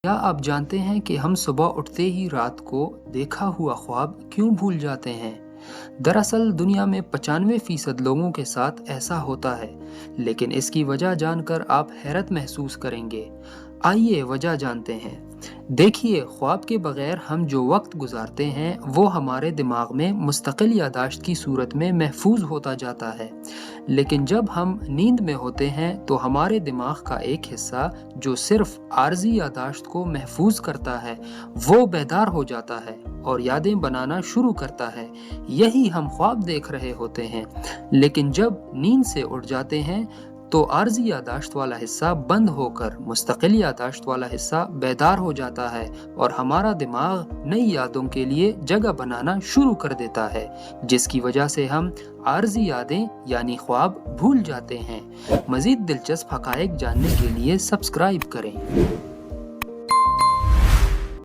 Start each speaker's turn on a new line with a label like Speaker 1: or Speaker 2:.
Speaker 1: کیا آپ جانتے ہیں کہ ہم صبح اٹھتے ہی رات کو دیکھا ہوا خواب کیوں بھول جاتے ہیں؟ دراصل دنیا میں 95% لوگوں کے ساتھ ایسا ہوتا ہے، لیکن اس کی وجہ جان کر آپ حیرت محسوس کریں گے۔ آئیے وجہ جانتے ہیں۔ دیکھیے، خواب کے بغیر ہم جو وقت گزارتے ہیں وہ ہمارے دماغ میں مستقل یادداشت کی صورت میں محفوظ ہوتا جاتا ہے، لیکن جب ہم نیند میں ہوتے ہیں تو ہمارے دماغ کا ایک حصہ جو صرف عارضی یادداشت کو محفوظ کرتا ہے وہ بیدار ہو جاتا ہے اور یادیں بنانا شروع کرتا ہے۔ یہی ہم خواب دیکھ رہے ہوتے ہیں، لیکن جب نیند سے اٹھ جاتے ہیں تو عارضی یادداشت والا حصہ بند ہو کر مستقل یادداشت والا حصہ بیدار ہو جاتا ہے اور ہمارا دماغ نئی یادوں کے لیے جگہ بنانا شروع کر دیتا ہے، جس کی وجہ سے ہم عارضی یادیں یعنی خواب بھول جاتے ہیں۔ مزید دلچسپ حقائق جاننے کے لیے سبسکرائب کریں۔